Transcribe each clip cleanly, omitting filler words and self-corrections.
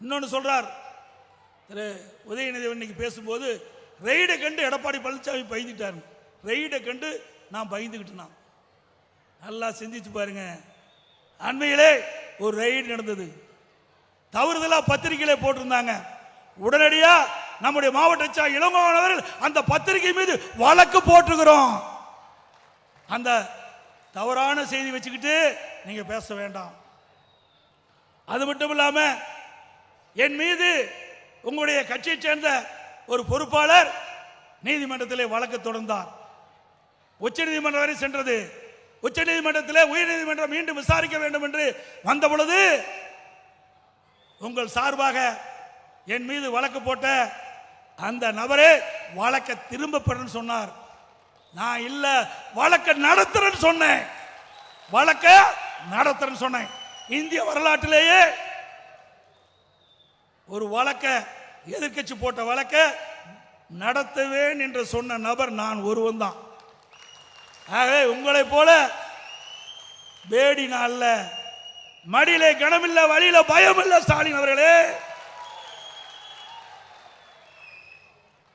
இன்னொன்று சொல்றார் திரு உதயநிதி இன்னைக்கு பேசும்போது, ரெய்டை கண்டு எடப்பாடி பழனிசாமி பயந்துட்டார். ரெய்டை கண்டு நான் பயந்துக்கிட்டேன். நல்லா சிந்திச்சு பாருங்க. அண்மையிலே ஒரு ரெய்டு நடந்தது. தவறுதலா பத்திரிகையிலே போட்டிருந்தாங்க. உடனடியா நம்முடைய மாவட்ட செயலாளர் இளங்கோவன் அவர்கள் அந்த பத்திரிகை மீது வழக்கு போட்டுக்கிறோம். அந்த தவறான செய்தி வச்சுக்கிட்டு நீங்க பேச வேண்டாம். அது மட்டும் இல்லாம என் மீது உங்களுடைய கட்சியை சேர்ந்த ஒரு பொறுப்பாளர் நீதிமன்றத்திலே வழக்கு தொடர்ந்தார். உச்ச நீதிமன்றம் வரை சென்றது. உச்ச நீதிமன்றத்திலே உயர் நீதிமன்றம் மீண்டும் விசாரிக்க வேண்டும் என்று வந்த பொழுது உங்கள் சார்பாக என் மீது வழக்கு போட்ட அந்த நபரே வழக்கை திரும்ப பெறன்னு சொன்னார். நான் இல்ல, வழக்கை நடத்துறேன்னு சொன்னேன். வழக்கை நடத்துறேன்னு சொன்னேன். இந்திய வரலாற்றிலேயே ஒரு வழக்கை, எதிர்கட்சி போட்ட வழக்கை நடத்துவேன் என்று சொன்ன நபர் நான் ஒருவன் தான். ஆகவே உங்களை போல பேடி நாள்ல மடியிலே கனமில்ல, வழியில பயம் இல்ல ஸ்டாலின் அவர்களே.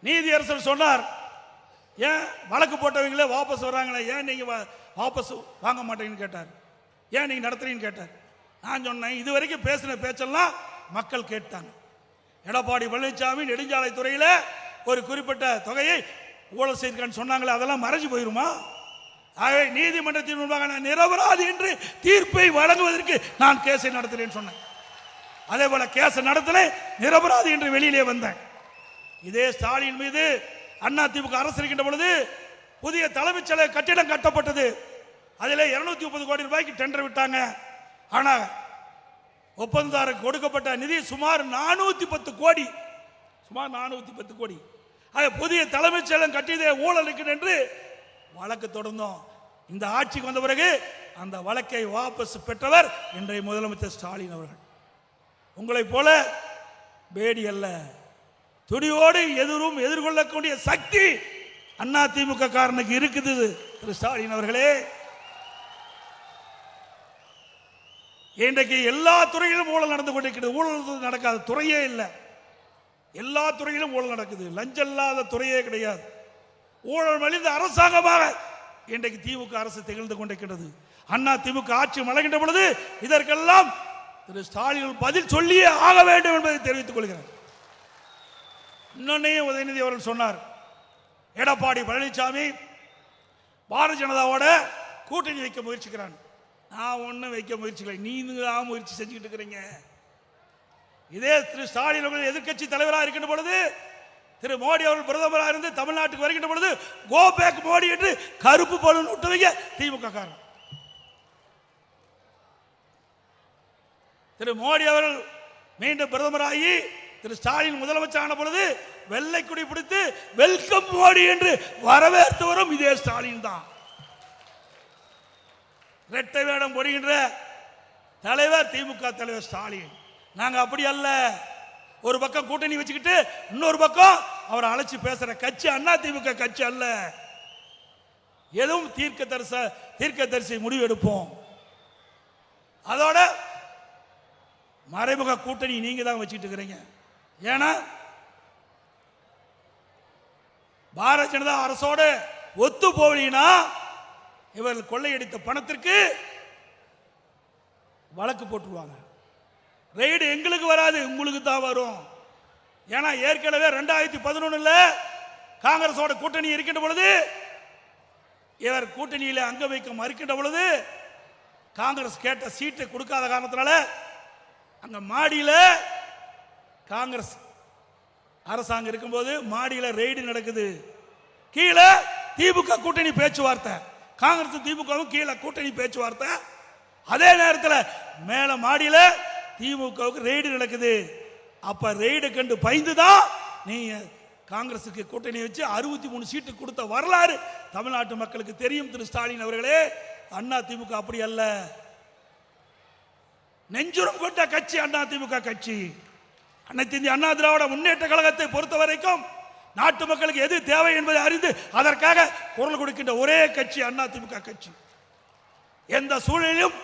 நீதியரசர் சொன்னார், ஏன் வழக்கு போட்டவங்களே வாபஸ் வர்றாங்களே, ஏன் நீங்க வாபஸ் வாங்க மாட்டீங்கன்னு கேட்டார். ஏன் நீங்க நடத்துறீங்கன்னு கேட்டார். நான் சொன்னேன், இதுவரைக்கும் பேசின பேச்செல்லாம் மக்கள் கேட்டாங்க. எடப்பாடி பழனிசாமி நெடுஞ்சாலை துறையில் ஒரு குறிப்பிட்ட தொகையை ஊழல் செய்திருக்கான்னு சொன்னாங்களே, அதெல்லாம் மறைஞ்சு போயிருமா? ஆகவே நீதிமன்றத்தின் முன்பாக நான் நிரபராதி என்று தீர்ப்பை வழங்குவதற்கு நான் கேஸை நடத்துறேன் சொன்னேன். அதே போல கேஸ் நடத்தல, நிரபராதி என்று வெளியிலே வந்தேன். இதே ஸ்டாலின் மீது அதிமுக அரசு இருக்கின்ற பொழுது புதிய தலைமைச் செயலக கட்டிடம் கட்டப்பட்டது. அதில் 230 கோடி ரூபாய்க்கு டெண்டர் விட்டாங்க. ஆனா ஒப்பந்ததாரருக்கு கொடுக்கப்பட்ட நிதி சுமார் 410 கோடி. சுமார் 410 கோடி. புதிய தலைமைச் செயலகம் கட்டியதே ஊழல் இருக்கிறது என்று வழக்கு தொடர்ந்தோம். இந்த ஆட்சிக்கு வந்த பிறகு அந்த வழக்கை வாபஸ் பெற்றவர் இன்றைய முதலமைச்சர் ஸ்டாலின் அவர்கள். உங்களை போல பேடி அல்ல, துணியோடு எதிரும் எதிர்கொள்ளக்கூடிய சக்தி அதிமுக காரனுக்கு இருக்குது. திரு ஸ்டாலின் அவர்களே, இன்றைக்கு எல்லா துறையிலும் ஊழல் நடந்து கொண்டிருக்கிறது. ஊழல் நடக்காத துறையே இல்லை. எல்லா துறையிலும் ஊழல் நடக்குது. லஞ்சம் இல்லாத துறையே கிடையாது. ஊழல் மலிந்த அரசாங்கமாக இன்றைக்கு திமுக அரசு திகழ்ந்து கொண்டிருக்கிறது. அதிமுக ஆட்சி மலர்கின்ற பொழுது இதற்கெல்லாம் திரு ஸ்டாலின் பதில் சொல்லியே ஆக வேண்டும் என்பதை தெரிவித்துக் கொள்கிறேன். இன்னொன்னையும் உதயநிதி அவர்கள் சொன்னார், எடப்பாடி பழனிசாமி பாரதிய ஜனதாவோட கூட்டணி வைக்க முயற்சிக்கிறான். நான் ஒன்னும் வைக்க முயற்சிக்கலை, நீங்க தான் முயற்சி செஞ்சுக்கிட்டு இருக்கிறீங்க. இதே திரு ஸ்டாலின் அவர்கள் எதிர்கட்சி தலைவராக இருக்கின்ற பொழுது, திரு மோடி அவர்கள் பிரதமராக இருந்து தமிழ்நாட்டுக்கு வருகின்ற பொழுது கோ பேக் மோடி என்று கருப்பு பலூன் விட்டுவீங்க திமுக காரன். திரு மோடி அவர்கள் மீண்டும் பிரதமராகி திரு ஸ்டாலின் முதலமைச்சரான பொழுது வெள்ளை கொடி பிடித்து வெல்கம் மோடி என்று வரவேற்று வரும் இதே ஸ்டாலின் தான். இரட்டை வேடம் போடுகின்ற தலைவர் திமுக தலைவர் ஸ்டாலின். நாங்க அப்படி அல்ல. ஒரு பக்கம் கூட்டணி வச்சுக்கிட்டு இன்னொரு பக்கம் அவரை அழைச்சி பேசுற கட்சி அதிமுக கட்சி அல்ல. எதுவும் தீர்க்கதரிசி முடிவு எடுப்போம். அதோட மறைமுக கூட்டணி நீங்க தான் வச்சுக்கிட்டு இருக்கிறீங்க. ஏன்னா பாரதிய ஜனதா அரசோட ஒத்து போவீங்கன்னா இவர்கள் கொள்ளையடித்த பணத்திற்கு வழக்கு போட்டுருவாங்க. ரெய்டு எங்களுக்கு வராது, உங்களுக்கு தான் வரும். ஏன்னா ஏற்கனவே 2011 காங்கிரஸோட கூட்டணி இருக்கின்ற பொழுது இவர் கூட்டணியில அங்க வைக்க மறுக்கின்ற பொழுது காங்கிரஸ் கேட்ட சீட்டை கொடுக்காத காரணத்தினால அங்க மாடியில காங்கிரஸ் அரசாங்கம் இருக்கும்போது மாடியில ரெய்டு நடக்குது. கீழே திமுக கூட்டணி பேச்சுவார்த்தை, காங்கிரஸ் திமுகவும் கீழே கூட்டணி பேச்சுவார்த்தை. அதே நேரத்தில் மேல மாடியில திமுகவுக்கு ரெய்டு நடக்குது. அப்ப ரெய்டு கண்டு பயந்துதான் நீங்க காங்கிரசுக்கு கூட்டணி வச்சு 63 சீட்டு கொடுத்த வரலாறு தமிழ்நாட்டு மக்களுக்கு தெரியும். திரு ஸ்டாலின் அவர்களே, அண்ணா திமுக அப்படி அல்ல. நெஞ்சுரம் கொண்ட கட்சி அண்ணா திமுக கட்சி. அனைத்து இந்திய அண்ணா திராவிட முன்னேற்ற கழகத்தை பொறுத்த வரைக்கும் நாட்டு மக்களுக்கு எது தேவை என்பதை அறிந்து அதற்காக குரல் கொடுக்கின்ற ஒரே கட்சி அண்ணா திமுக கட்சி. எந்த சூழலிலும்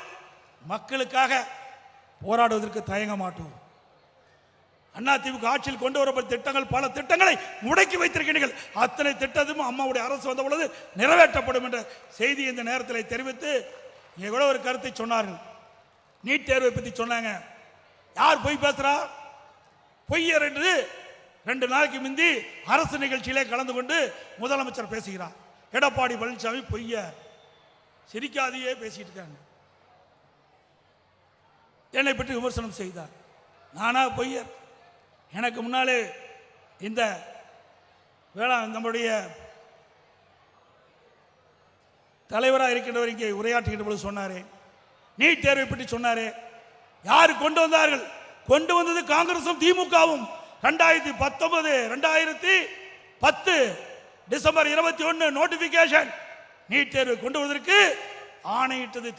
மக்களுக்காக போராடுவதற்கு தயங்க மாட்டோம். அதிமுக ஆட்சியில் கொண்டு வரப்பட்ட திட்டங்கள், பல திட்டங்களை முடக்கி வைத்திருக்கிறீர்கள். அத்தனை திட்டமும் அம்மாவுடைய அரசு வந்த பொழுது நிறைவேற்றப்படும் என்ற செய்தி இந்த நேரத்தில் தெரிவித்து இங்கே கூட ஒரு கருத்தை சொன்னார்கள். நீட் தேர்வை பற்றி சொன்னாங்க. யார் பொய் பேசுறா? பொய்யர் என்று 2 நாளைக்கு முந்தி அரசு நிகழ்ச்சியிலே கலந்து கொண்டு முதலமைச்சர் பேசுகிறார். எடப்பாடி பழனிசாமி பொய்ய சிரிக்காதையே பேசிட்டு இருக்காங்க. என்னை பற்றி விமர்சனம் செய்தார். நானா பொய்யர்? எனக்கு முன்னாலே இந்த நம்முடைய தலைவராக இருக்கின்றவர் இங்கே உரையாற்றுகின்ற பொழுது சொன்னாரே, நீட் தேர்வை பற்றி சொன்னாரே. யார் கொண்டு வந்தார்கள்? கொண்டு வந்தது காங்கிரசும் திமுகவும். 2010 டிசம்பர் 21 நோட்டிபிகேஷன் நீட் தேர்வை கொண்டு வருவதற்கு ஆணையிட்டது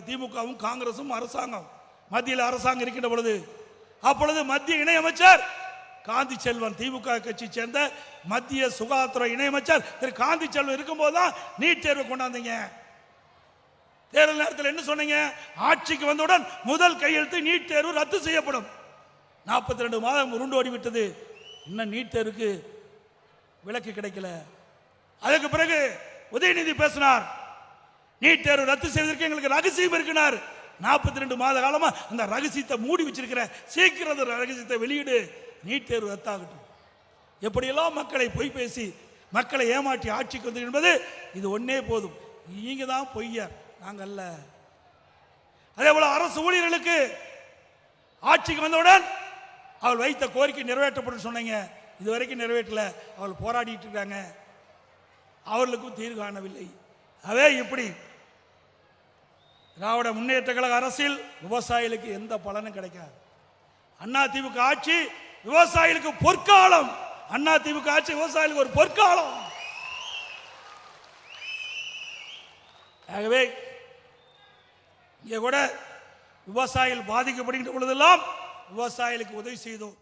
திமுகவும் காங்கிரசும் அரசாங்கம். மத்தியில் அரசாங்கம் இருக்கின்ற பொழுது அப்பொழுது மத்திய இணையமைச்சர் காந்தி செல்வன், திமுக கட்சி சேர்ந்த மத்திய சுகாதாரத்துறை இணையமைச்சர் திரு காந்தி செல்வன் இருக்கும்போது தான் நீட் தேர்வை கொண்டாந்தீங்க. தேர்தல் நேரத்தில் என்ன சொன்னீங்க? ஆட்சிக்கு வந்தவுடன் முதல் கையெழுத்து நீட் தேர்வு ரத்து செய்யப்படும். 42 மாதம் உருண்டு ஓடிவிட்டது. இன்னும் நீட் தேர்வுக்கு விலக்கு கிடைக்கல. அதுக்கு பிறகு உதயநிதி பேசினார், நீட் தேர்வு ரத்து செய்வதற்கு எங்களுக்கு ரகசியம் இருக்கிறார். 42 மாத காலமா அந்த ரகசியத்தை மூடி வச்சிருக்கிற, சீக்கிரம் ரகசியத்தை வெளியிடு, நீட் தேர்வு ரத்தாகட்டும். எப்படியெல்லாம் மக்களை பொய் பேசி மக்களை ஏமாற்றி ஆட்சிக்கு வந்து என்பது இது ஒன்னே போதும். நீங்க தான் பொய்யர், நாங்க அல்ல. அதே போல அரசு ஊழியர்களுக்கு ஆட்சிக்கு வந்தவுடன் அவள் வைத்த கோரிக்கை நிறைவேற்றப்படும் சொன்னீங்க. இதுவரைக்கும் நிறைவேற்றல. அவள் போராடிட்டு இருக்காங்க. அவர்களுக்கும் தீர்வு காணவில்லை. அதே இப்படி திராவிட முன்னேற்ற கழக அரசில் விவசாயிகளுக்கு எந்த பலனும் கிடைக்காது. அதிமுக ஆட்சி விவசாயிகளுக்கு பொற்காலம். அதிமுக ஆட்சி விவசாயிகளுக்கு ஒரு பொற்காலம். ஆகவே இங்கே கூட விவசாயிகள் பாதிக்கப்படுகின்ற பொழுதெல்லாம் விவசாயிகளுக்கு உதவி செய்தோம்.